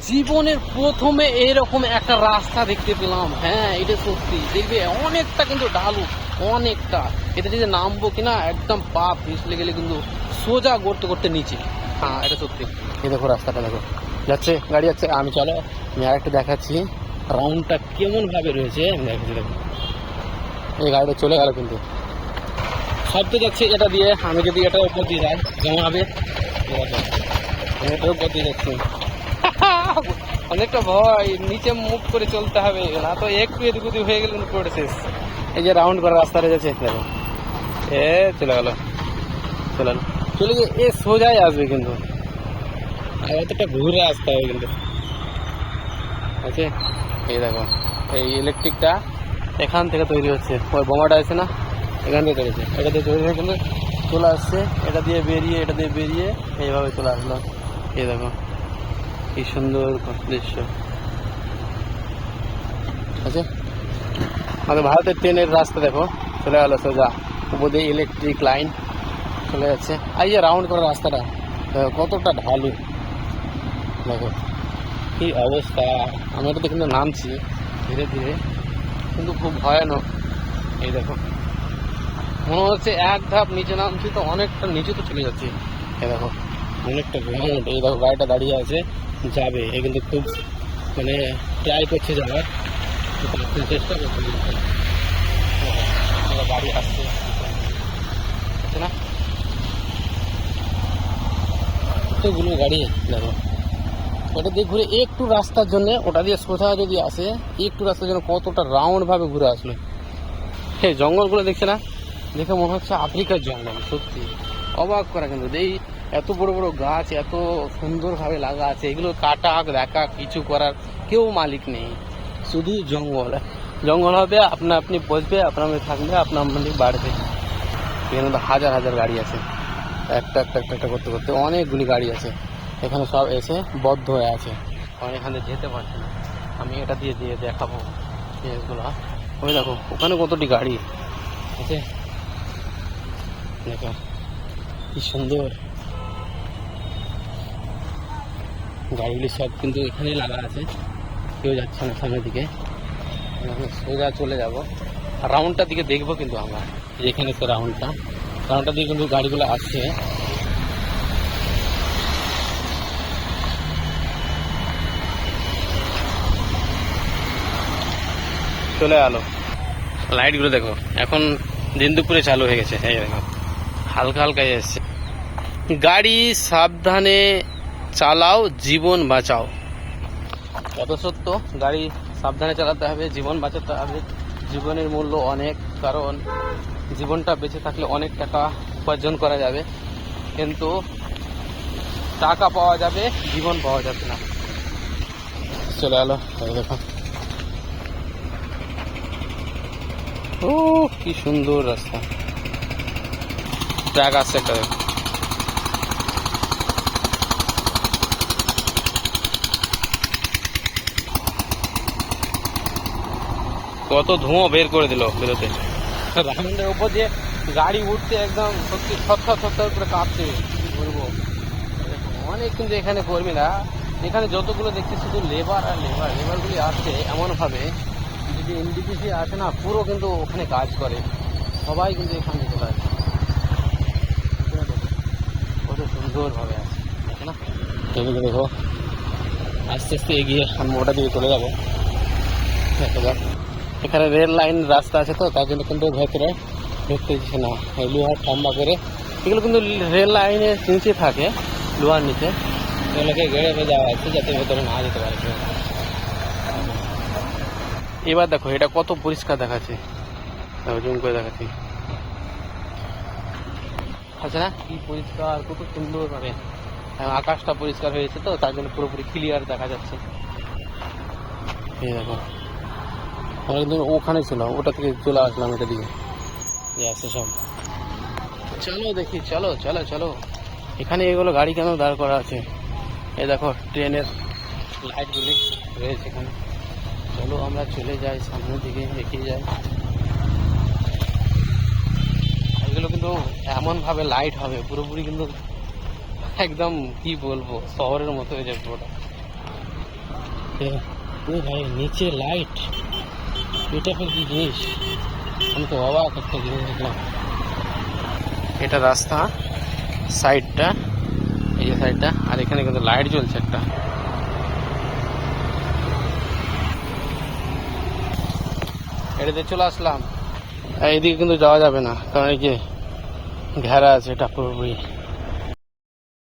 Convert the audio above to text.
জীবনের প্রথমে এরকম একটা রাস্তা দেখতে পেলাম। হ্যাঁ, এটা সত্যি। দেখবে অনেকটা কিন্তু ঢালু, অনেকটা। এটা যদি নামবো কিনা একদম পা পিছলে গেলে কিন্তু সোজা করতে করতে নিচে। হ্যাঁ, এটা সত্যি। এই দেখো রাস্তাটা, দেখো যাচ্ছে, গাড়ি যাচ্ছে। আমি চলো আমি আরেকটা দেখাচ্ছি রাউন্ডটা কেমন ভাবে রয়েছে। আমি দেখাচ্ছি, দেখো এই গাড়িটা চলে গেল কিন্তু সব তো যাচ্ছে এটা দিয়ে। আমি যদি এটার উপর দিয়ে যাই কেমন হবে? আমি এটার উপর দিয়ে যাচ্ছি। অনেকটা ভয়, নিচে মুখ করে চলতে হবে, না তো একটু এদিক ওদিক হয়ে গেলে পড়ে শেষ। এই যে রাউন্ড করা রাস্তা রয়েছে, দেখো এ চলে গেল, চলে গেল, চলে গিয়ে এ সোজাই আসবে কিন্তু, আর এতটা ঘুরে আসতে হবে কিন্তু। আছে এই দেখো, এই ইলেকট্রিকটা এখান থেকে তৈরি হচ্ছে। ওই বোমাটা আছে না, এখান থেকে তৈরি হচ্ছে। এটা দিয়ে তৈরি হয়ে কিন্তু চলে আসছে, এটা দিয়ে বেরিয়ে, এটা দিয়ে বেরিয়ে এইভাবে চলে আসলো। এই দেখো কি সুন্দর দৃশ্য আছে। আমাদের ভারতের ট্রেনের রাস্তা দেখো চলে গেল সোজা, উপর দিয়ে ইলেকট্রিক লাইন চলে যাচ্ছে। আর এই যে রাউন্ড করা রাস্তাটা দেখো কতটা ঢালু, দেখো কি অবস্থা। আমি এটা কিন্তু নামছি ধীরে ধীরে, কিন্তু খুব ভয়ানক। এই দেখো মনে হচ্ছে এক ধাপ নিচে নামছি তো অনেকটা নিচে তো চলে যাচ্ছি। এই দেখো অনেকটা ভয়ানক। এই দেখো গাড়িটা দাঁড়িয়ে আছে, যাবে। এ কিন্তু খুব মানে ট্রাই করছে যাওয়ার, চেষ্টা করছে। গাড়ি আসছে না, কতগুলো গাড়ি দেখো। ওটা দিয়ে ঘুরে একটু রাস্তার জন্য, ওটা দিয়ে সোজা যদি আসে একটু রাস্তার জন্য কতটা রাউন্ড ভাবে ঘুরে আসলো। হ্যাঁ, জঙ্গলগুলো দেখছে না, দেখে মনে হচ্ছে আফ্রিকার জঙ্গল। সত্যি অবাক করা কিন্তু, এই এত বড় বড় গাছ এত সুন্দরভাবে লাগা আছে, এগুলো কাটা দেখা কিছু করার কেউ মালিক নেই, শুধু জঙ্গল। জঙ্গল হবে, আপনা আপনি বসবে, আপনার মধ্যে থাকবে, আপনার মধ্যে বাড়বে। এখানে তো হাজার হাজার গাড়ি আছে, একটা একটা একটা একটা করতে করতে অনেকগুলি গাড়ি আছে। এখানে সব এসে বদ্ধ হয়ে আছে, কারণ এখানে যেতে পারছে না। আমি এটা দিয়ে দিয়ে দেখাবো এগুলো। ওই দেখো ওখানে কতটি গাড়ি আছে, দেখো কি সুন্দর। গাড়িগুলি সব কিন্তু এখানে লাগা আছে, কেউ যাচ্ছে না সামনের দিকে। সোজা চলে যাব, রাউন্ডটার দিকে দেখবো কিন্তু আমরা, যেখানে সে রাউন্ডটা দিয়ে কিন্তু গাড়িগুলো আসছে। চলে গেল, লাইটগুলো দেখো এখন দিন দুপুরে চালু হয়ে গেছে। এই দেখো হালকা হালকা এসছে। গাড়ি সাবধানে চালাও, জীবন বাঁচাও। কত সত্য, গাড়ি সাবধানে চালাতে হবে, জীবন বাঁচাতে হবে। জীবনের মূল্য অনেক, কারণ জীবনটা বেঁচে থাকলে অনেক টাকা উপার্জন করা যাবে, কিন্তু টাকা পাওয়া যাবে, জীবন পাওয়া যাবে না। চলে গেল, দেখো ও কি সুন্দর রাস্তা। ট্রাক আসছে একটা, দেখো কত ধোঁয়া বের করে দিল বেরোতে। রাউন্ডের উপর দিয়ে গাড়ি উঠতে একদম সত্যি থরথর থরথর করে কাঁপছে, কি বলবো। অনেক কিন্তু এখানে কর্মীরা, এখানে যতগুলো দেখছি শুধু লেবার আর লেবারগুলি আসছে এমনভাবে, যদি এনডিপিসি আসে না পুরো কিন্তু ওখানে কাজ করে, সবাই কিন্তু এখানে চলে আসে। কত সুন্দরভাবে আছে, দেখো না। এগুলো দেখো আস্তে আস্তে এগিয়ে আমি ওটা দিয়ে চলে যাবো। দেখা যাক, এখানে রেল লাইন রাস্তা আছে তো তার জন্য কিন্তু ভেতরে ঢুকতে দিচ্ছে না, লোহার খাম্বা করে। এগুলো কিন্তু রেল লাইনের নিচে থাকে, লোহার নিচে, এগুলোকে গেড়ে হয়ে যাওয়া আছে যাতে ভেতরে না যেতে পারে। এবার দেখো এটা কত পরিষ্কার দেখাচ্ছে, জুম করে দেখাচ্ছি, আছে না কি পরিষ্কার, কত সুন্দর ভাবে। আকাশটা পরিষ্কার হয়েছে তো তার জন্য পুরোপুরি ক্লিয়ার দেখা যাচ্ছে। এই দেখো আমরা কিন্তু ওখানে ছিলাম, ওটা থেকে চলে আসলাম এটা দিকে আসছে সব। চলো দেখি, চলো চলো চলো। এখানে এগুলো গাড়ি কেন দাঁড় করা আছে? এই দেখো ট্রেনের লাইটগুলি রয়েছে এখানে। চলো আমরা চলে যাই সামনের দিকে, এগিয়ে যাই। এগুলো কিন্তু এমনভাবে লাইট হবে পুরোপুরি কিন্তু একদম কি বলবো শহরের মতো হয়ে যাবে পুরোটা। ও ভাই নিচে লাইট, এটা ফের কি জিনিস, আমি তো অবাক একটা জিনিস দেখলাম। এটা রাস্তা সাইডটা, এই যে সাইডটা, আর এখানে কিন্তু লাইট জ্বলছে একটা। এটাতে চলে আসলাম, এইদিকে কিন্তু যাওয়া যাবে না, কারণ এই যে ঘেরা আছে এটা পুরোপুরি।